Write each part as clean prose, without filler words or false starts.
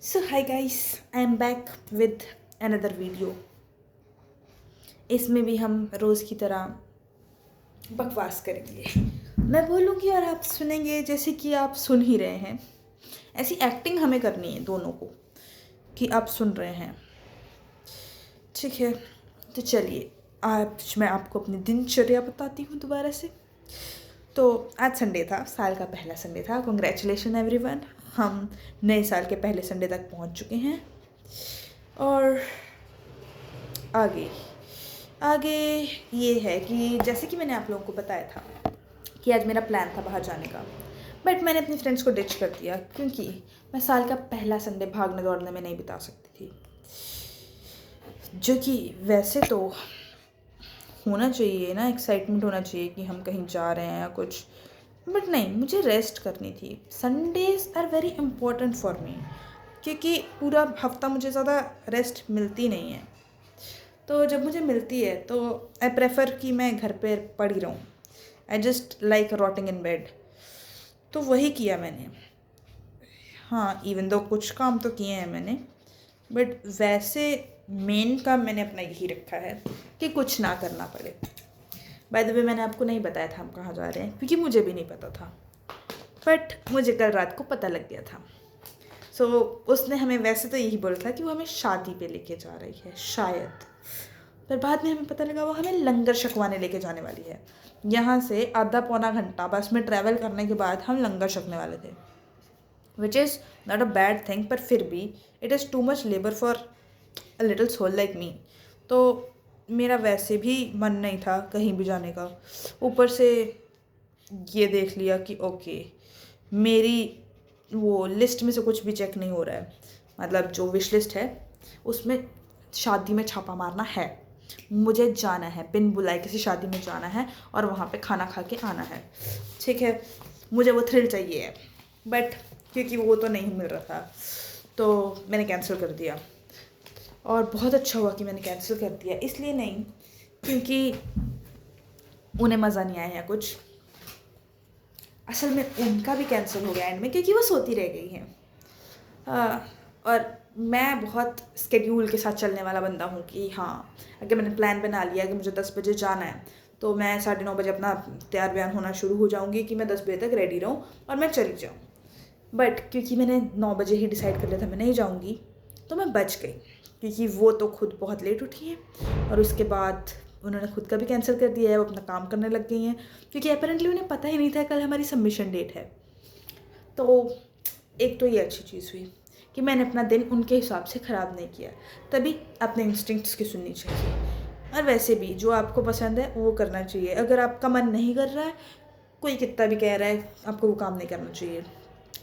So hi guys, I am back with another video. इसमें भी हम रोज़ की तरह बकवास करेंगे। मैं बोलूँगी और आप सुनेंगे जैसे कि आप सुन ही रहे हैं। ऐसी एक्टिंग हमें करनी है दोनों को कि आप सुन रहे हैं। ठीक है, तो चलिए आज मैं आपको अपनी दिनचर्या बताती हूँ दोबारा से। तो आज संडे था, साल का पहला संडे था। कॉन्ग्रेचुलेशन एवरीवन, हम नए साल के पहले संडे तक पहुँच चुके हैं। और आगे आगे ये है कि जैसे कि मैंने आप लोगों को बताया था कि आज मेरा प्लान था बाहर जाने का, बट मैंने अपनी फ्रेंड्स को डिच कर दिया क्योंकि मैं साल का पहला संडे भागने दौड़ने में नहीं बिता सकती थी, जो कि वैसे तो होना चाहिए ना, एक्साइटमेंट होना चाहिए कि हम कहीं जा रहे हैं या कुछ, बट नहीं, मुझे रेस्ट करनी थी। Sundays are very important for me क्योंकि पूरा हफ्ता मुझे ज़्यादा रेस्ट मिलती नहीं है। तो जब मुझे मिलती है तो आई प्रेफर कि मैं घर पे पड़ी रहूँ। I just like rotting in bed. तो वही किया मैंने। हाँ, इवन दो कुछ काम तो किए हैं मैंने, बट वैसे मेन काम मैंने अपना यही रखा है कि कुछ ना करना पड़े। बाय द वे मैंने आपको नहीं बताया था हम कहाँ जा रहे हैं क्योंकि मुझे भी नहीं पता था, बट मुझे कल रात को पता लग गया था। सो उसने हमें वैसे तो यही बोला था कि वो हमें शादी पे लेके जा रही है शायद, पर बाद में हमें पता लगा वो हमें लंगर छकवाने लेके जाने वाली है। यहाँ से आधा पौना घंटा बस में ट्रैवल करने के बाद हम लंगर छकने वाले थे, which is not a bad thing, पर फिर भी it is too much labour for a little soul like me. तो मेरा वैसे भी मन नहीं था कहीं भी जाने का, ऊपर से ये देख लिया कि ओके मेरी वो लिस्ट में से कुछ भी चेक नहीं हो रहा है, मतलब जो विश लिस्ट है उसमें शादी में छापा मारना है, मुझे जाना है, बिन बुलाए किसी शादी में जाना है और वहाँ पे खाना खा के आना है। ठीक है, मुझे वो थ्रिल चाहिए है, बट क्योंकि वो तो नहीं मिल रहा था तो मैंने कैंसिल कर दिया। और बहुत अच्छा हुआ कि मैंने कैंसिल कर दिया, इसलिए नहीं क्योंकि उन्हें मज़ा नहीं आया कुछ, असल में उनका भी कैंसिल हो गया एंड में क्योंकि वो सोती रह गई हैं। और मैं बहुत स्केड्यूल के साथ चलने वाला बंदा हूँ कि हाँ, अगर मैंने प्लान बना लिया कि मुझे 10 बजे जाना है तो मैं 9:30 बजे अपना तैयार व्यार होना शुरू हो जाऊँगी कि मैं 10 बजे तक रेडी रहूँ और मैं चली जाऊँ। बट क्योंकि मैंने 9 बजे ही डिसाइड कर लिया था मैं नहीं जाऊँगी, तो मैं बच गई क्योंकि वो तो खुद बहुत लेट उठी हैं और उसके बाद उन्होंने खुद का भी कैंसिल कर दिया है, वो अपना काम करने लग गई हैं क्योंकि अपेरेंटली उन्हें पता ही नहीं था कल हमारी सबमिशन डेट है। तो एक तो ये अच्छी चीज़ हुई कि मैंने अपना दिन उनके हिसाब से ख़राब नहीं किया, तभी अपने इंस्टिंक्ट्स की सुननी चाहिए। और वैसे भी जो आपको पसंद है वो करना चाहिए, अगर आपका मन नहीं कर रहा है, कोई कितना भी कह रहा है, आपको वो काम नहीं करना चाहिए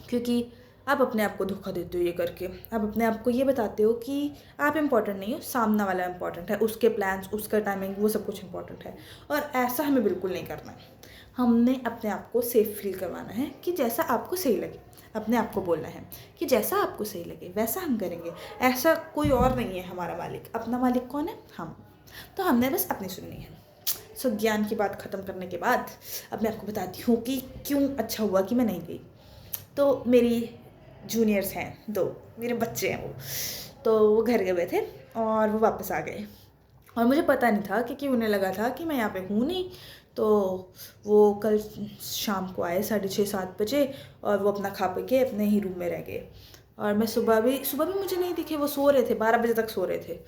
क्योंकि आप अपने आप को धोखा देते हो ये करके। आप अपने आप को ये बताते हो कि आप इम्पॉर्टेंट नहीं हो, सामना वाला इम्पॉर्टेंट है, उसके प्लान्स, उसका टाइमिंग, वो सब कुछ इम्पॉर्टेंट है। और ऐसा हमें बिल्कुल नहीं करना है। हमने अपने आप को सेफ फील करवाना है कि जैसा आपको सही लगे, अपने आप को बोलना है कि जैसा आपको सही लगे वैसा हम करेंगे। ऐसा कोई और नहीं है हमारा मालिक, अपना मालिक कौन है? हम। तो हमने बस अपनी सुननी है। सो ज्ञान की बात ख़त्म करने के बाद अब मैं आपको बताती हूँ कि क्यों अच्छा हुआ कि मैं नहीं गई। तो मेरी जूनियर्स हैं, 2 मेरे बच्चे हैं, तो वो घर गए हुए थे और वो वापस आ गए और मुझे पता नहीं था क्योंकि उन्हें लगा था कि मैं यहाँ पे हूँ नहीं। तो वो कल शाम को आए 6:30-7 बजे और वो अपना खा पी के अपने ही रूम में रह गए। और मैं सुबह भी मुझे नहीं दिखे, वो सो रहे थे, 12 बजे तक सो रहे थे।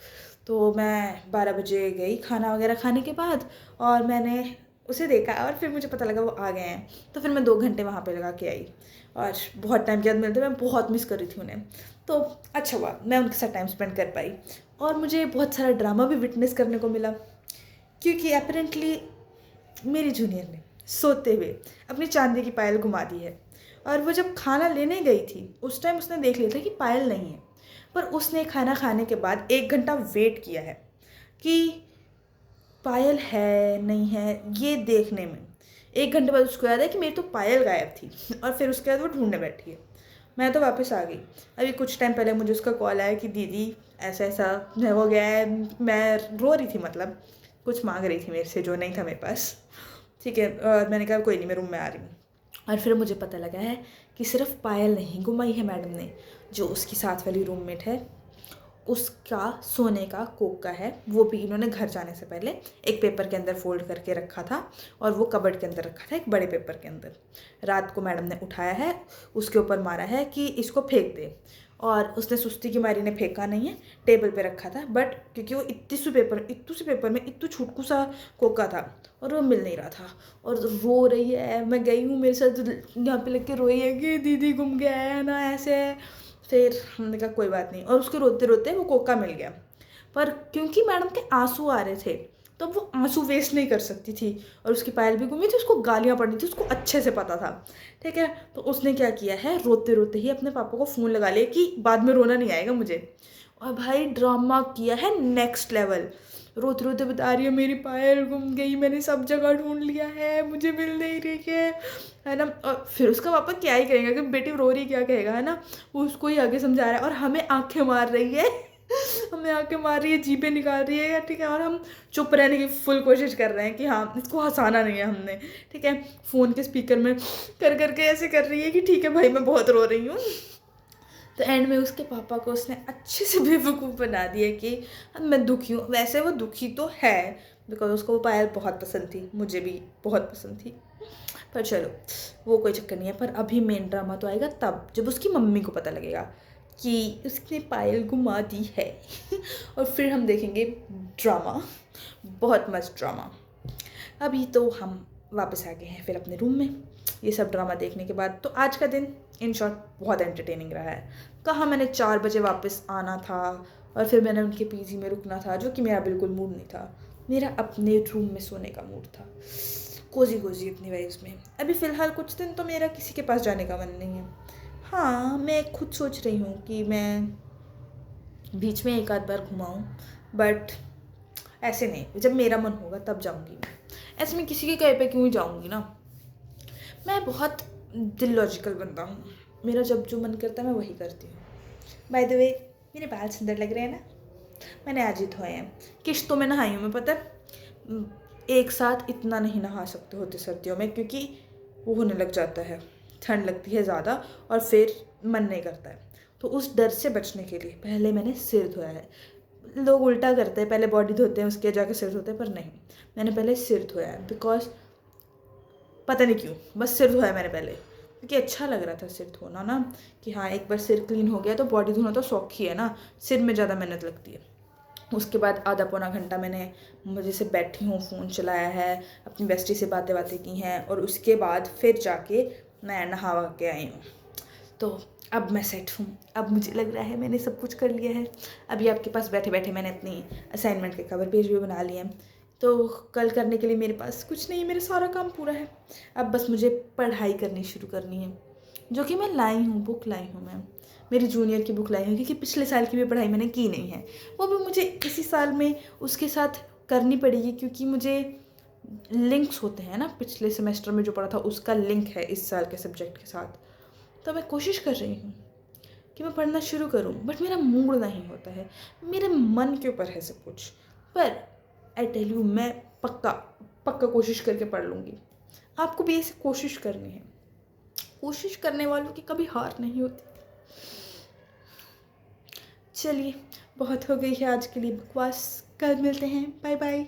तो मैं 12 बजे गई खाना वगैरह खाने के बाद और मैंने उसे देखा और फिर मुझे पता लगा वो आ गए हैं। तो फिर मैं 2 घंटे वहाँ पे लगा के आई और बहुत टाइम के बाद मिलते, मैं बहुत मिस कर रही थी उन्हें। तो अच्छा हुआ मैं उनके साथ टाइम स्पेंड कर पाई और मुझे बहुत सारा ड्रामा भी विटनेस करने को मिला क्योंकि अपेरेंटली मेरी जूनियर ने सोते हुए अपनी चांदी की पायल घुमा दी है। और वो जब खाना लेने गई थी उस टाइम उसने देख लिया था कि पायल नहीं है, पर उसने खाना खाने के बाद 1 घंटा वेट किया है कि पायल है नहीं है ये देखने में। 1 घंटे बाद उसको याद है कि मेरी तो पायल गायब थी और फिर उसके बाद वो ढूंढने बैठी है। मैं तो वापस आ गई। अभी कुछ टाइम पहले मुझे उसका कॉल आया कि दीदी ऐसा ऐसा हो गया है। मैं रो रही थी, मतलब कुछ मांग रही थी मेरे से जो नहीं था मेरे पास। ठीक है, और मैंने कहा कोई नहीं, मैं रूम में आ रही हूँ। और फिर मुझे पता लगा है कि सिर्फ पायल नहीं घुमाई है मैडम ने, जो उसकी साथ वाली रूममेट है उसका सोने का कोका है, वो भी इन्होंने घर जाने से पहले एक पेपर के अंदर फोल्ड करके रखा था और वो कबर्ड के अंदर रखा था एक बड़े पेपर के अंदर। रात को मैडम ने उठाया है, उसके ऊपर मारा है कि इसको फेंक दे, और उसने सुस्ती की मारी ने फेंका नहीं है, टेबल पे रखा था। बट क्योंकि वो इतनी सी पेपर में इतू छुटकू सा कोका था और वो मिल नहीं रहा था और रो रही है। मैं गई हूँ, मेरे साथ यहाँ पे लग के रोई है कि दीदी गुम गया है ना, ऐसे है। फिर हमने कहा कोई बात नहीं, और उसके रोते रोते वो कोका मिल गया। पर क्योंकि मैडम के आंसू आ रहे थे तो वो आंसू वेस्ट नहीं कर सकती थी, और उसकी पायल भी घूमी थी, उसको गालियाँ पड़नी थी, उसको अच्छे से पता था। ठीक है, तो उसने क्या किया है, रोते रोते ही अपने पापा को फ़ोन लगा लिया कि बाद में रोना नहीं आएगा मुझे। और भाई ड्रामा किया है नेक्स्ट लेवल। रोते रोते बता रही है मेरी पायल गुम गई, मैंने सब जगह ढूंढ लिया है, मुझे मिल नहीं रही है ना। और फिर उसका पापा क्या ही करेंगे कि बेटी रो रही क्या कहेगा, है ना। वो उसको ही आगे समझा रहा है और हमें आंखें मार रही है हमें आंखें मार रही है, जीभें निकाल रही है, ठीक है। और हम चुप रहने की फुल कोशिश कर रहे हैं कि हाँ इसको हंसाना नहीं है हमने, ठीक है। फ़ोन के स्पीकर में कर करके ऐसे कर रही है कि ठीक है भाई मैं बहुत रो रही हूँ। तो एंड में उसके पापा को उसने अच्छे से बेवकूफ़ बना दिया कि मैं दुखी हूँ। वैसे वो दुखी तो है बिकॉज उसको वो पायल बहुत पसंद थी, मुझे भी बहुत पसंद थी। पर चलो वो कोई चक्कर नहीं है। पर अभी मेन ड्रामा तो आएगा तब जब उसकी मम्मी को पता लगेगा कि उसने पायल घुमा दी है और फिर हम देखेंगे ड्रामा, बहुत मस्त ड्रामा। अभी तो हम वापस आ गए हैं फिर अपने रूम में ये सब ड्रामा देखने के बाद। तो आज का दिन इन शॉर्ट बहुत एंटरटेनिंग रहा है। कहाँ मैंने 4 बजे वापस आना था और फिर मैंने उनके पीजी में रुकना था, जो कि मेरा बिल्कुल मूड नहीं था। मेरा अपने रूम में सोने का मूड था, कोजी कोजी अपनी वाइब्स में। अभी फ़िलहाल कुछ दिन तो मेरा किसी के पास जाने का मन नहीं है। हाँ मैं खुद सोच रही हूँ कि मैं बीच में एक आध बार घुमाऊँ, बट ऐसे नहीं, जब मेरा मन होगा तब जाऊँगी मैं। ऐसे में किसी के कहे पे क्यों जाऊँगी ना। मैं बहुत दिल लॉजिकल बंदा हूँ, मेरा जब जो मन करता है मैं वही करती हूँ। बाय द वे मेरे बाल सुंदर लग रहे हैं ना, मैंने आज ही धोए हैं। किश्तों में नहाई हूँ मैं, पता है एक साथ इतना नहीं नहा सकते होते सर्दियों में, क्योंकि वो होने लग जाता है, ठंड लगती है ज़्यादा और फिर मन नहीं करता है। तो उस डर से बचने के लिए पहले मैंने सिर धोया है। लोग उल्टा करते हैं, पहले बॉडी धोते हैं उसके जाके सिर धोते हैं, पर नहीं, मैंने पहले सिर धोया है। बिकॉज पता नहीं क्यों बस सिर धोया मैंने पहले, क्योंकि अच्छा लग रहा था सिर धोना ना, कि हाँ एक बार सिर क्लीन हो गया तो बॉडी धोना तो शौक ही है ना, सिर में ज़्यादा मेहनत लगती है। उसके बाद आधा पौना घंटा मैंने मजे से बैठी हूँ, फ़ोन चलाया है, अपनी बेस्टी से बातें की हैं, और उसके बाद फिर जाके मैं नहा के आई हूँ। तो अब मैं सेट हूँ, अब मुझे लग रहा है मैंने सब कुछ कर लिया है। अभी आपके पास बैठे बैठे मैंने अपनी असाइनमेंट के कवर पेज भी बना लिए हैं, तो कल करने के लिए मेरे पास कुछ नहीं, मेरा सारा काम पूरा है। अब बस मुझे पढ़ाई करनी शुरू करनी है, जो कि मैं लाई हूँ, बुक लाई हूँ मैं, मेरी जूनियर की बुक लाई हूँ, क्योंकि पिछले साल की भी पढ़ाई मैंने की नहीं है, वो भी मुझे इसी साल में उसके साथ करनी पड़ेगी, क्योंकि मुझे लिंक्स होते हैं ना, पिछले सेमेस्टर में जो पढ़ा था उसका लिंक है इस साल के सब्जेक्ट के साथ। तो मैं कोशिश कर रही हूँ कि मैं पढ़ना शुरू करूँ, बट मेरा मूड नहीं होता है, मेरे मन के ऊपर है सब कुछ। पर आई टेल यू मैं पक्का पक्का कोशिश करके पढ़ लूँगी। आपको भी ऐसे कोशिश करनी है, कोशिश करने वालों की कभी हार नहीं होती। चलिए बहुत हो गई है आज के लिए बकवास, कल मिलते हैं, बाय बाय।